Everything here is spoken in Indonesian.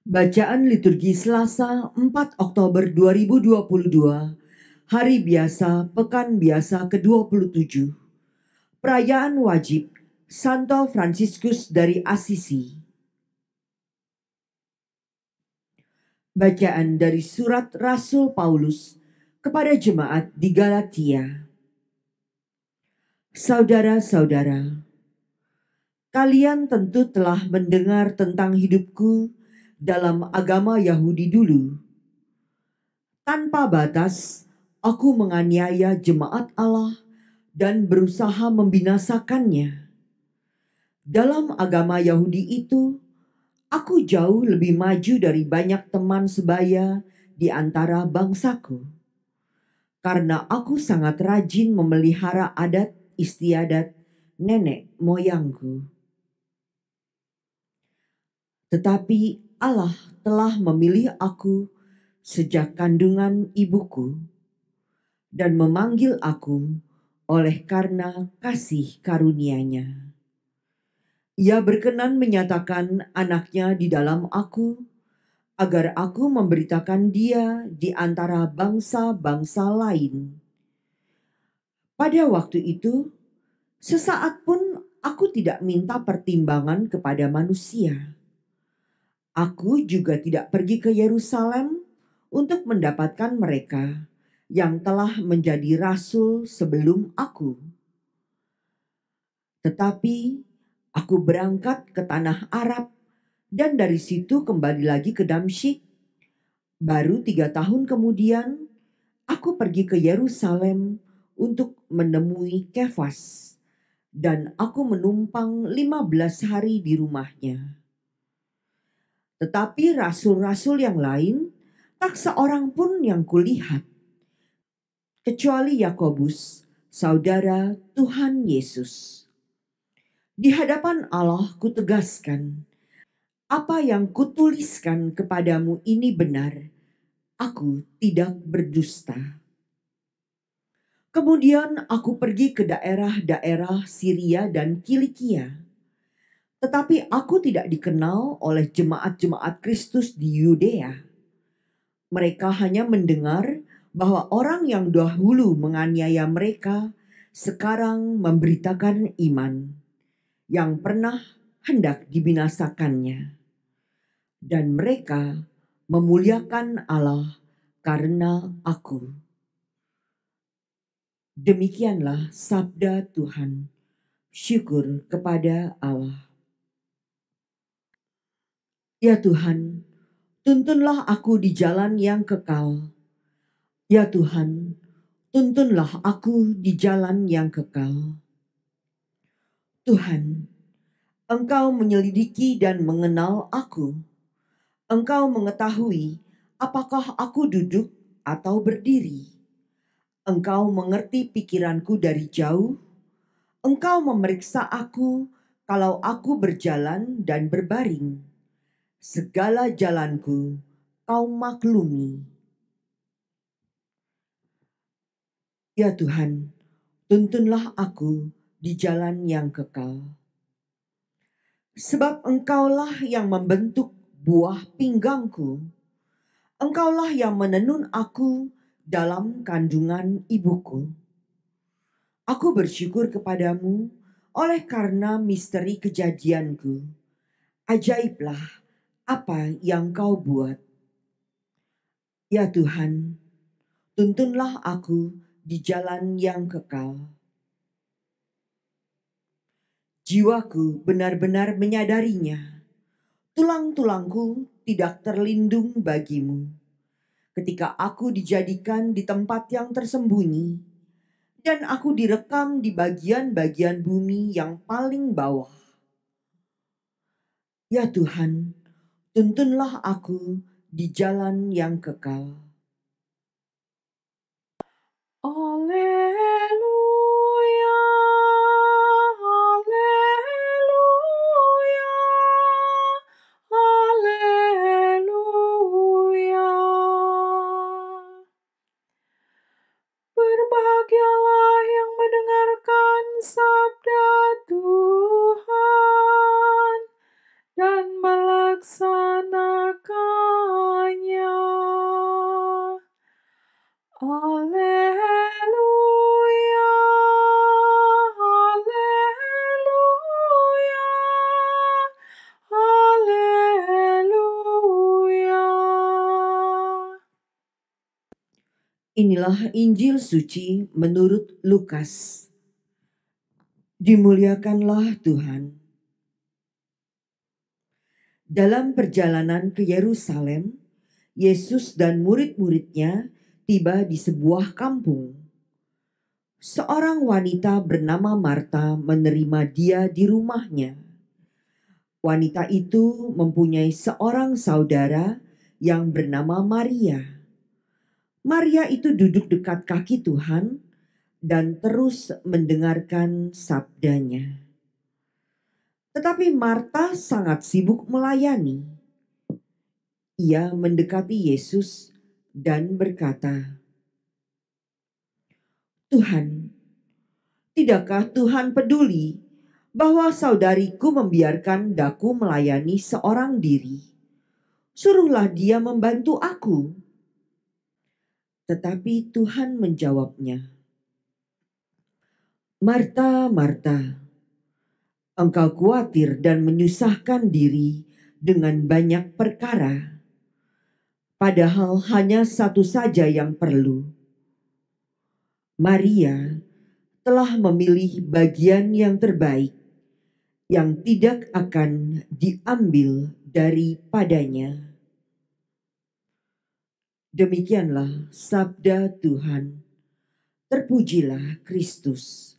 Bacaan liturgi Selasa 4 Oktober 2022, Hari Biasa, Pekan Biasa ke-27. Perayaan wajib Santo Fransiskus dari Assisi. Bacaan dari surat Rasul Paulus kepada jemaat di Galatia. Saudara-saudara, kalian tentu telah mendengar tentang hidupku dalam agama Yahudi dulu. Tanpa batas, aku menganiaya jemaat Allah dan berusaha membinasakannya. Dalam agama Yahudi itu, aku jauh lebih maju dari banyak teman sebaya di antara bangsaku. Karena aku sangat rajin memelihara adat istiadat nenek moyangku. Tetapi Allah telah memilih aku sejak kandungan ibuku dan memanggil aku oleh karena kasih karunia-Nya. Ia berkenan menyatakan anaknya di dalam aku, agar aku memberitakan dia di antara bangsa-bangsa lain. Pada waktu itu, sesaat pun aku tidak minta pertimbangan kepada manusia. Aku juga tidak pergi ke Yerusalem untuk mendapatkan mereka yang telah menjadi rasul sebelum aku. Tetapi aku berangkat ke tanah Arab dan dari situ kembali lagi ke Damsyik. Baru 3 tahun kemudian, aku pergi ke Yerusalem untuk menemui Kefas dan aku menumpang 15 hari di rumahnya. Tetapi rasul-rasul yang lain, tak seorang pun yang kulihat, kecuali Yakobus, saudara Tuhan Yesus. Di hadapan Allah kutegaskan, apa yang kutuliskan kepadamu ini benar, aku tidak berdusta. Kemudian aku pergi ke daerah-daerah Syria dan Kilikia. Tetapi aku tidak dikenal oleh jemaat-jemaat Kristus di Yudea. Mereka hanya mendengar bahwa orang yang dahulu menganiaya mereka sekarang memberitakan iman yang pernah hendak dibinasakannya. Dan mereka memuliakan Allah karena aku. Demikianlah sabda Tuhan. Syukur kepada Allah. Ya Tuhan, tuntunlah aku di jalan yang kekal. Ya Tuhan, tuntunlah aku di jalan yang kekal. Tuhan, Engkau menyelidiki dan mengenal aku. Engkau mengetahui apakah aku duduk atau berdiri. Engkau mengerti pikiranku dari jauh. Engkau memeriksa aku kalau aku berjalan dan berbaring. Segala jalanku Kau maklumi. Ya Tuhan, tuntunlah aku di jalan yang kekal. Sebab Engkaulah yang membentuk buah pinggangku. Engkaulah yang menenun aku dalam kandungan ibuku. Aku bersyukur kepadamu oleh karena misteri kejadianku. Ajaiblah apa yang Kau buat. Ya Tuhan, tuntunlah aku di jalan yang kekal. Jiwaku benar-benar menyadarinya. Tulang-tulangku tidak terlindung bagimu. Ketika aku dijadikan di tempat yang tersembunyi, dan aku direkam di bagian-bagian bumi yang paling bawah. Ya Tuhan, tuntunlah aku di jalan yang kekal. Haleluya, haleluya, haleluya. Berbahagialah yang mendengarkan sabda Tuhan dan melaksanakannya. Inilah Injil suci menurut Lukas. Dimuliakanlah Tuhan. Dalam perjalanan ke Yerusalem, Yesus dan murid-muridnya tiba di sebuah kampung. Seorang wanita bernama Marta menerima dia di rumahnya. Wanita itu mempunyai seorang saudara yang bernama Maria. Maria itu duduk dekat kaki Tuhan dan terus mendengarkan sabdanya. Tetapi Marta sangat sibuk melayani. Ia mendekati Yesus dan berkata, "Tuhan, tidakkah Tuhan peduli bahwa saudariku membiarkan daku melayani seorang diri? Suruhlah dia membantu aku." Tetapi Tuhan menjawabnya, "Marta, Marta, engkau khawatir dan menyusahkan diri dengan banyak perkara, padahal hanya satu saja yang perlu. Maria telah memilih bagian yang terbaik, yang tidak akan diambil daripadanya." Demikianlah sabda Tuhan. Terpujilah Kristus.